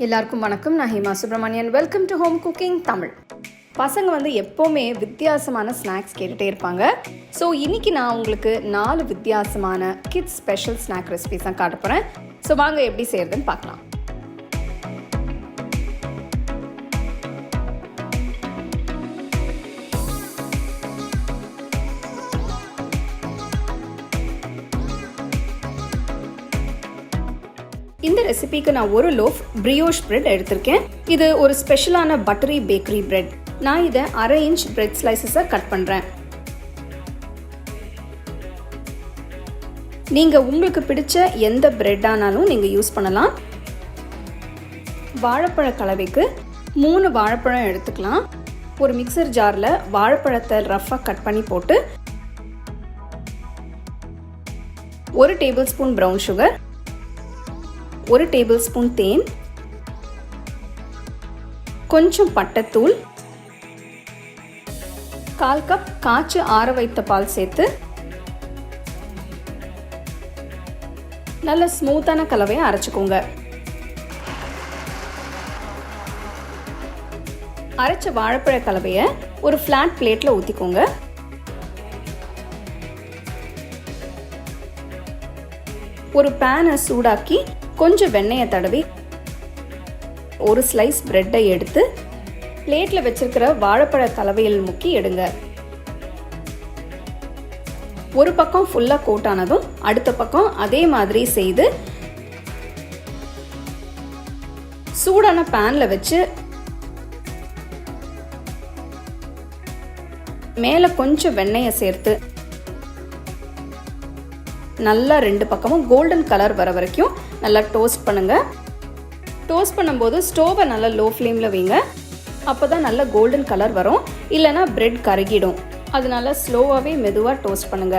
எல்லாருக்கும் வணக்கம். நான் Hema Subramanian. Welcome to home cooking Tamil. பசங்க எப்போவுமே வித்தியாசமான ஸ்நாக்ஸ் கேட்டுகிட்டே இருப்பாங்க. ஸோ இன்றைக்கி நான் உங்களுக்கு 4 வித்தியாசமான கிட்ஸ் ஸ்பெஷல் ஸ்நாக் ரெசிபிஸ் தான் காட்ட போகிறேன். ஸோ வாங்க எப்படி செய்கிறதுன்னு பார்க்கலாம். இந்த ரெசிபிக்கு நான் ஒரு லோஃப் பிரியோஷ் பிரெட் எடுத்திருக்கேன். இது ஒரு ஸ்பெஷலான பட்டரி பேக்கரி பிரெட். நான் இதை 1/2 இன்ச் பிரெட் ஸ்லைசஸை கட் பண்ணுறேன். நீங்கள் உங்களுக்கு பிடிச்ச எந்த பிரெட் ஆனாலும் நீங்கள் யூஸ் பண்ணலாம். வாழைப்பழ கலவைக்கு 3 வாழைப்பழம் எடுத்துக்கலாம். ஒரு மிக்சர் ஜாரில் வாழைப்பழத்தை ரஃப்பாக கட் பண்ணி போட்டு 1 tablespoon brown sugar, 1 tablespoon தேன், கொஞ்சம் பட்டைத்தூள், 1/4 கப் காய்ச்சி ஆற வைத்த பால் சேர்த்து நல்ல ஸ்மூத்தான கலவையை அரைச்சிக்கோங்க. அரைச்ச வாழைப்பழ கலவையை ஒரு ஃப்ளாட் பிளேட்டில் ஊற்றிக்கோங்க. ஒரு பேனை சூடாக்கி கொஞ்சம் வெண்ணெயை தடவி ஒரு ஸ்லைஸ் பிரெட்டை எடுத்து பிளேட்டில் வச்சிருக்கிற வாழைப்பழ கலவையில் முக்கி எடுங்க. ஒரு பக்கம் ஃபுல்லாக கோட் ஆனதும் அடுத்த பக்கம் அதே மாதிரி செய்து சூடான பேனில் வச்சு மேலே கொஞ்சம் வெண்ணெயை சேர்த்து நல்லா 2 பக்கமும் கோல்டன் கலர் வர வரைக்கும் நல்லா டோஸ்ட் பண்ணுங்க. டோஸ்ட் பண்ணும்போது ஸ்டோவை நல்லா லோ ஃப்ளேமில் வைங்க. அப்போ தான் நல்லா கோல்டன் கலர் வரும். இல்லைனா பிரெட் கருகிடும். அதனால ஸ்லோவாகவே மெதுவாக டோஸ்ட் பண்ணுங்க.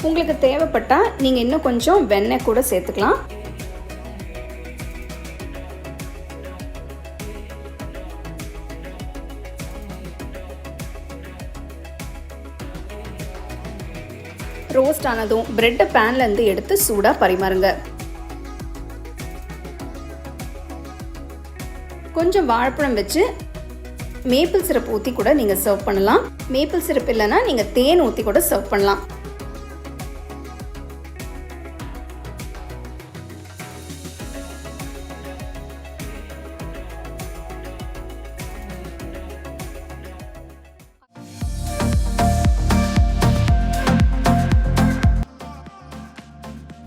உங்களுக்கு தேவைப்பட்டால் நீங்கள் இன்னும் கொஞ்சம் வெண்ணெய் கூட சேர்த்துக்கலாம். ரோஸ்ட் ஆனதும் பிரெட்டை பேன்லேருந்து எடுத்து சூடாக பரிமாறுங்க. கொஞ்சம் வாழைப்பழம் வச்சு மேப்பிள் சிரப் ஊற்றி கூட நீங்கள் சர்வ் பண்ணலாம். மேப்பிள் சிரப் இல்லைன்னா நீங்கள் தேன் ஊற்றி கூட சர்வ் பண்ணலாம்.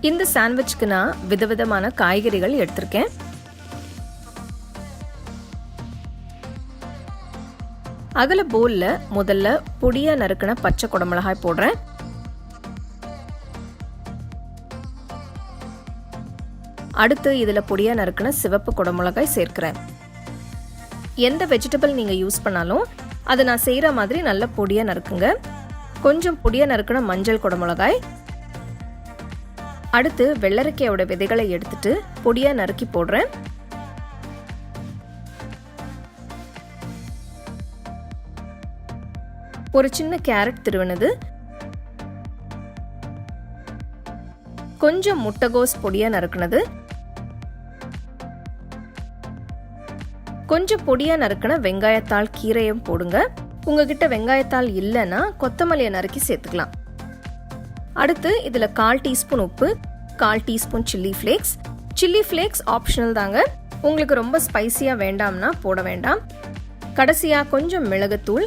இந்த சாண்ட்விச்சுக்கு நான் விதவிதமான காய்கறிகள் எடுத்திருக்கேன். அகல போல்ல முதல்ல பொடியா நறுக்கின பச்சை குடமிளகாய் போடுறேன். அடுத்து இதில் பொடியா நறுக்கின சிவப்பு குடமிளகாய் சேர்க்கிறேன். எந்த வெஜிடபிள் நீங்கள் யூஸ் பண்ணாலும் அதை நான் செய்கிற மாதிரி நல்ல பொடியா நறுக்குங்க. கொஞ்சம் பொடியா நறுக்கின மஞ்சள் குடமிளகாய். அடுத்து வெள்ளரிக்காயோட விதைகளை எடுத்துட்டு பொடியா நறுக்கி போடுறேன். ஒரு சின்ன கேரட் திருவினது, கொஞ்சம் முட்டைகோஸ் பொடியா நறுக்குனது, கொஞ்சம் பொடியா நறுக்கின வெங்காயத்தாள் கீரையும் போடுங்க. உங்ககிட்ட வெங்காயத்தாள் இல்லைன்னா கொத்தமல்லியை நறுக்கி சேர்த்துக்கலாம். அடுத்து இதில் 1/4 டீஸ்பூன் உப்பு, 1/4 teaspoon chilli flakes. Chilli flakes optional தாங்க. உங்களுக்கு ரொம்ப ஸ்பைசியாக வேண்டாம்னா போட வேண்டாம். கடைசியாக கொஞ்சம் மிளகுத்தூள்.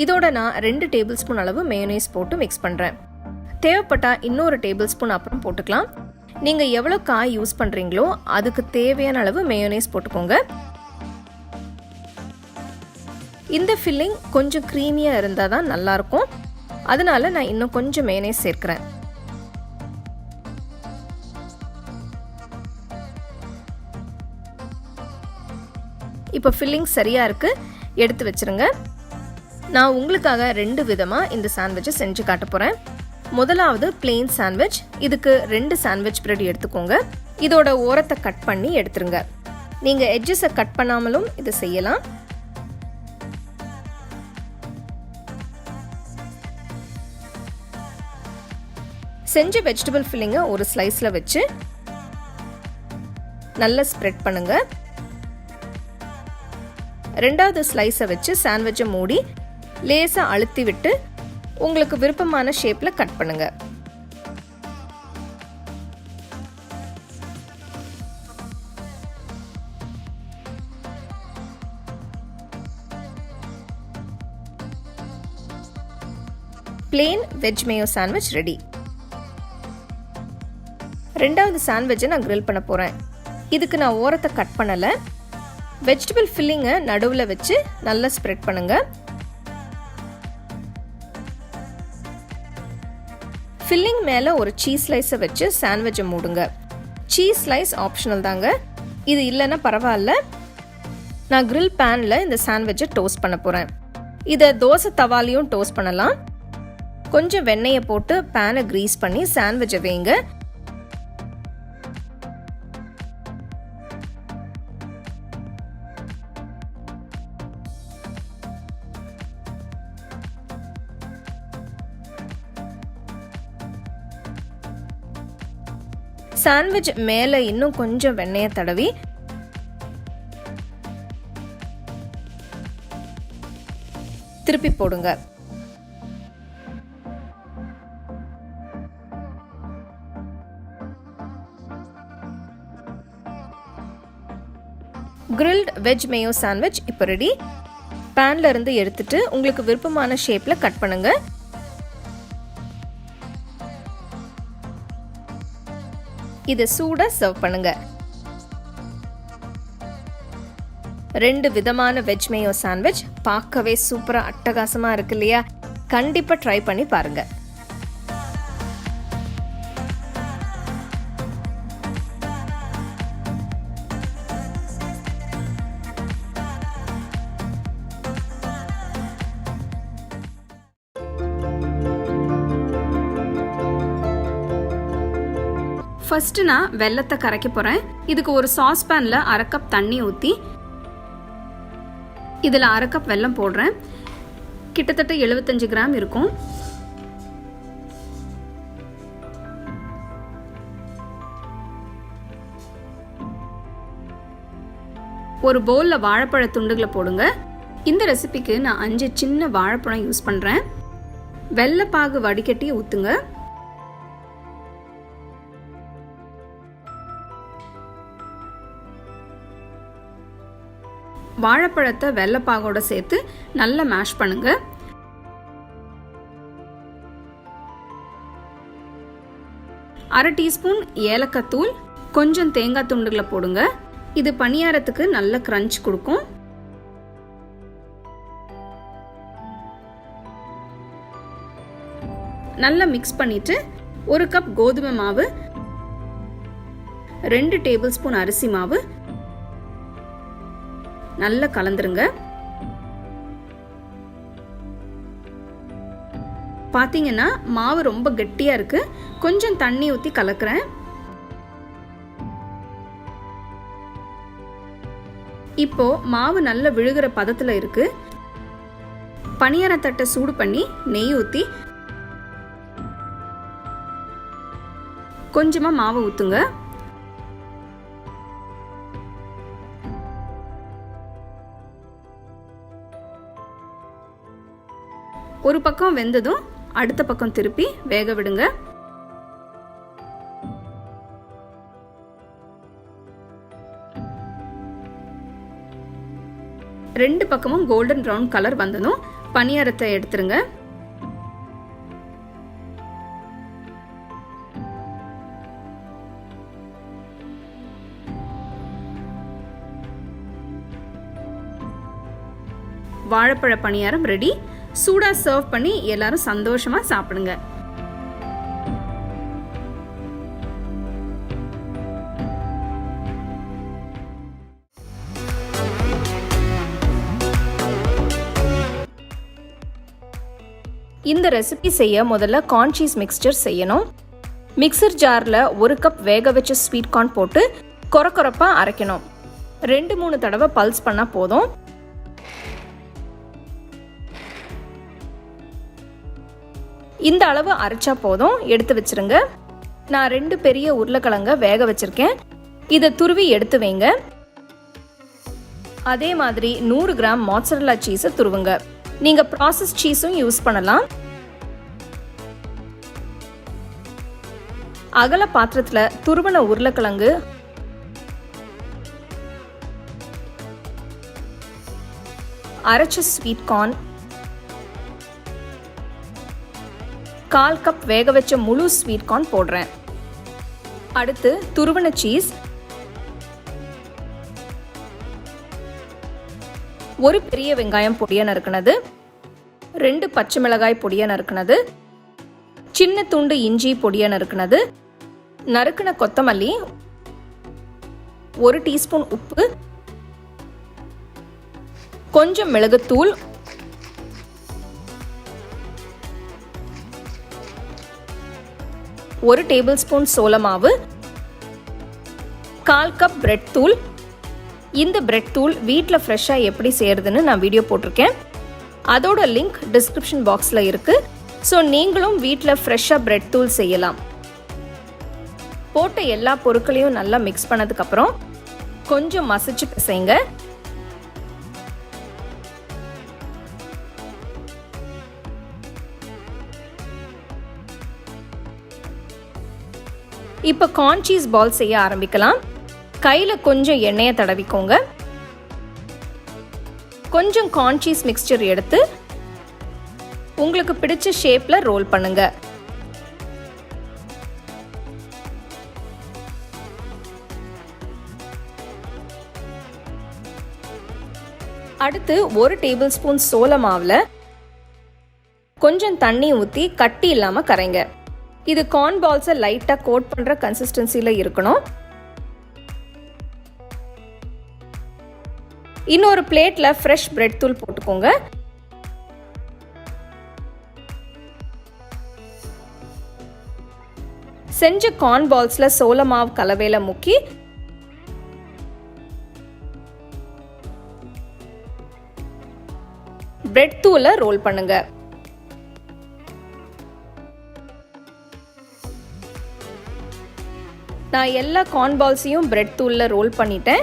இதோட நான் 2 டேபிள் ஸ்பூன் அளவு மேயோனேஸ் போட்டு மிக்ஸ் பண்ணுறேன். தேவைப்பட்டால் இன்னொரு டேபிள் ஸ்பூன் அப்புறம் போட்டுக்கலாம். நீங்கள் எவ்வளோ காய் யூஸ் பண்ணுறீங்களோ அதுக்கு தேவையான அளவு மேயோனேஸ் போட்டுக்கோங்க. இந்த ஃபில்லிங் கொஞ்சம் க்ரீமியாக இருந்தால் தான் நல்லாயிருக்கும். அதனால நான் இன்னும் கொஞ்சம் மேயோனேஸ் சேர்க்கிறேன். இப்போ ஃபில்லிங் சரியாக இருக்குது, எடுத்து வச்சுருங்க. நான் உங்களுக்காக 2 விதமாக இந்த சாண்ட்விச்சை செஞ்சு காட்ட போகிறேன். முதலாவது பிளெயின் சாண்ட்விச். இதுக்கு 2 சாண்ட்விச் பிரெட் எடுத்துக்கோங்க. இதோட ஓரத்தை கட் பண்ணி எடுத்துருங்க. நீங்கள் எட்ஜஸை கட் பண்ணாமலும் இதை செய்யலாம். செஞ்ச வெஜிடபிள் ஃபில்லிங்கை ஒரு ஸ்லைஸில் வச்சு நல்லா ஸ்ப்ரெட் பண்ணுங்க. ரெண்டாவது ஸ்லைஸை வச்சு சாண்ட்விட்சை மூடி லேசாக அழுத்தி விட்டு உங்களுக்கு விருப்பமான ஷேப்பில் கட் பண்ணுங்க. Plane veg Mayo sandwich ready. ரெண்டாவது சாண்ட்விட்சை நான் கிரில் பண்ண போகிறேன். இதுக்கு நான் ஓரத்தை கட் பண்ணலை. வெஜிடபிள் ஃபில்லிங்கை நடுவில் வச்சு நல்லா ஸ்ப்ரெட் பண்ணுங்க. ஃபில்லிங் மேலே ஒரு சீஸ் ஸ்லைஸை வச்சு சாண்ட்விட்சை மூடுங்க. சீஸ் ஸ்லைஸ் ஆப்ஷனல் தாங்க, இது இல்லைன்னா பரவாயில்ல. நான் கிரில் பேனில் இந்த சாண்ட்விட்சை டோஸ்ட் பண்ண போகிறேன். இதை தோசை தவாலையும் டோஸ்ட் பண்ணலாம். கொஞ்சம் வெண்ணெயை போட்டு பேனை கிரீஸ் பண்ணி சாண்ட்விட்சை வைங்க. சாண்ட்விச் மேலே இன்னும் கொஞ்சம் வெண்ணெயை தடவி திருப்பி போடுங்க. கிரில்ட் வெஜ் மேயோ சாண்ட்விச் இப்போ ரெடி. பேன்ல இருந்து எடுத்துட்டு உங்களுக்கு விருப்பமான ஷேப்ல கட் பண்ணுங்க. இதை சூடா சர்வ் பண்ணுங்க. 2 விதமான வெஜ் மேயோ சாண்ட்விச் பார்க்கவே சூப்பரா அட்டகாசமா இருக்கு இல்லையா? கண்டிப்பா ட்ரை பண்ணி பாருங்க. ஃபர்ஸ்ட் நான் வெல்லத்தை கரைக்க போறேன். இதுக்கு ஒரு சாஸ் பேன்ல 1/2 கப் தண்ணி ஊற்றி இதில் 1/2 கப் வெல்லம் போடுறேன். கிட்டத்தட்ட 75 கிராம் இருக்கும். ஒரு பவுலில் வாழைப்பழ துண்டுகளை போடுங்க. இந்த ரெசிபிக்கு நான் 5 சின்ன வாழைப்பழம் யூஸ் பண்ணுறேன். வெல்லப்பாகு வடிகட்டி ஊற்றுங்க. வாழைப்பழத்தை வெல்லப்பாகோட சேர்த்து நல்லா மேஷ் பண்ணுங்க. அரை டீஸ்பூன் ஏலக்காய் தூள், கொஞ்சம் தேங்காய் துண்டுகளை போடுங்க. இது பணியாரத்துக்கு நல்ல கிரன்ச் கொடுக்கும். நல்லா மிக்ஸ் பண்ணிட்டு 1 கப் கோதுமை மாவு, 2 டேபிள் ஸ்பூன் அரிசி மாவு நல்லா கலந்துருங்க. பாத்தீங்கன்னா மாவு ரொம்ப கெட்டியா இருக்கு. கொஞ்சம் தண்ணி ஊத்தி கலக்குறேன். இப்போ மாவு நல்ல விழுகிற பதத்துல இருக்கு. பணியார தட்டை சூடு பண்ணி நெய் ஊத்தி கொஞ்சமா மாவு ஊத்துங்க. ஒரு பக்கம் வெந்ததும் அடுத்த பக்கம் திருப்பி வேக விடுங்க. ரெண்டு பக்கமும் கோல்டன் பிரவுன் கலர் வந்ததும் பணியாரத்தை எடுத்துருங்க. வாழைப்பழ பணியாரம் ரெடி. சூடா சர்வ் பண்ணி எல்லாரும் சந்தோஷமா சாப்பிடுங்க. இந்த ரெசிபி செய்ய முதல்ல கார்ன் சீஸ் மிக்ஸ்சர் செய்யணும். மிக்சர் ஜாரில் 1 கப் வேக வச்ச ஸ்வீட் கார்ன் போட்டு கொரகொரப்பாக அரைக்கணும். 2-3 தடவை பல்ஸ் பண்ணால் போதும். இந்த அளவு அரைச்சா போதும், எடுத்து வச்சிருங்க. நான் 2 பெரிய உருளைக்கிழங்க வேக வச்சிருக்கேன். இதை துருவி எடுத்து வைங்க. அதே மாதிரி 100 கிராம் மொட்சரெல்லா சீஸை துருவுங்க. நீங்க ப்ராசஸ் சீஸும் யூஸ் பண்ணலாம். அகல பாத்திரத்துல துருவன உருளைக்கிழங்கு, அரைச்ச ஸ்வீட் கார்ன், 1/4 கப் வேக வச்ச முழு ஸ்வீட் கார்ன் போடுறேன். அடுத்து துருவன சீஸ், 1 பெரிய வெங்காயம் பொடியா நறுக்குனது, 2 பச்சை மிளகாய் பொடியா நறுக்குனது, சின்ன துண்டு இஞ்சி பொடியா நறுக்குனது, நறுக்குன கொத்தமல்லி, 1 டீஸ்பூன் உப்பு, கொஞ்சம் மிளகுத்தூள், 1 டேபிள் ஸ்பூன் சோள மாவு, 1/4 கப் பிரெட் தூள். இந்த பிரெட் தூள் வீட்டில் ஃப்ரெஷ்ஷாக எப்படி செய்யறதுன்னு நான் வீடியோ போட்டிருக்கேன். அதோட லிங்க் டிஸ்கிரிப்ஷன் பாக்ஸில் இருக்கு. ஸோ நீங்களும் வீட்டில் ஃப்ரெஷ்ஷாக பிரெட் தூள் செய்யலாம். போட்ட எல்லா பொருட்களையும் நல்லா மிக்ஸ் பண்ணதுக்கப்புறம் கொஞ்சம் மசிச்சு பிசைங்க. இப்போ கார்ன் சீஸ் பால் செய்ய ஆரம்பிக்கலாம். கையில் கொஞ்சம் எண்ணெயை தடவிக்கோங்க. கொஞ்சம் கார்ன் சீஸ் மிக்ஸ்சர் எடுத்து உங்களுக்கு பிடிச்ச ஷேப்ல ரோல் பண்ணுங்க. அடுத்து 1 டேபிள் ஸ்பூன் சோள மாவுல கொஞ்சம் தண்ணி ஊற்றி கட்டி இல்லாம கரைங்க. இது கார்ன் பால்ஸை லைட்டா கோட் பண்ற கன்சிஸ்டன்சில இருக்கணும். இன்னொரு பிளேட்ல ஃப்ரெஷ் பிரெட் தூள் போட்டுக்கோங்க. செஞ்ச கார்ன் பால்ஸ்ல சோள மாவு கலவையில முக்கி பிரெட் தூளை ரோல் பண்ணுங்க. நான் எல்லா கார்ன் பால்ஸையும் பிரெட் தூள்ல ரோல் பண்ணிட்டேன்.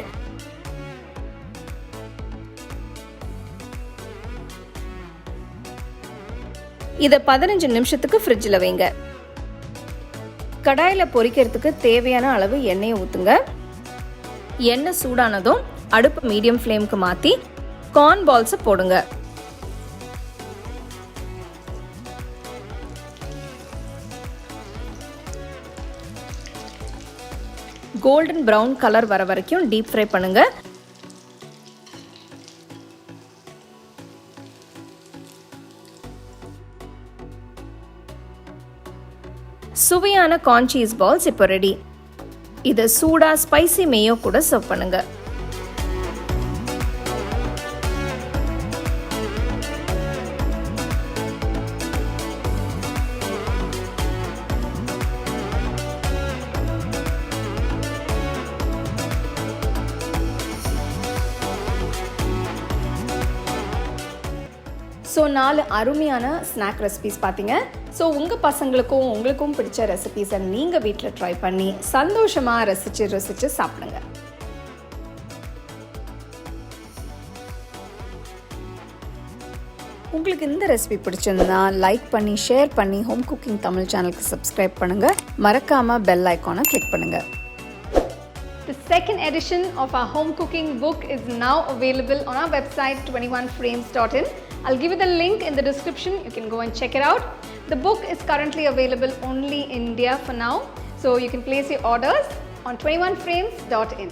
இதை 15 நிமிஷத்துக்கு ஃப்ரிட்ஜில் வைங்க. கடாயில் பொரிக்கிறதுக்கு தேவையான அளவு எண்ணெயை ஊற்றுங்க. எண்ணெய் சூடானதும் அடுப்பு மீடியம் ஃப்ளேமுக்கு மாற்றி கார்ன் பால்ஸை போடுங்க. கோல்டன் ப்ரௌன் கலர் வர வரைக்கும் டீப் ஃப்ரை பண்ணுங்க. சுவையான கார்ன் சீஸ் பால்ஸ் இப்போ ரெடி. இதை சூடா ஸ்பைசி மேயோ கூட சர்வ் பண்ணுங்க. ஸோ 4 அருமையான ஸ்நாக் ரெசிபீஸ் பார்த்தீங்க. ஸோ உங்கள் பசங்களுக்கும் உங்களுக்கும் பிடிச்ச ரெசிபீஸை நீங்கள் வீட்டில் ட்ரை பண்ணி சந்தோஷமாக ரசித்து சாப்பிடுங்க. உங்களுக்கு இந்த ரெசிபி பிடிச்சிருந்தா லைக் பண்ணி ஷேர் பண்ணி ஹோம் குக்கிங் தமிழ் சேனலுக்கு சப்ஸ்கிரைப் பண்ணுங்கள். மறக்காமல் பெல் ஐக்கானை கிளிக் பண்ணுங்கள். The second edition of our home cooking book is now available on our website 21frames.in. I'll give you the link in the description. You can go and check it out. The book is currently available only in India for now, so you can place your orders on 21frames.in.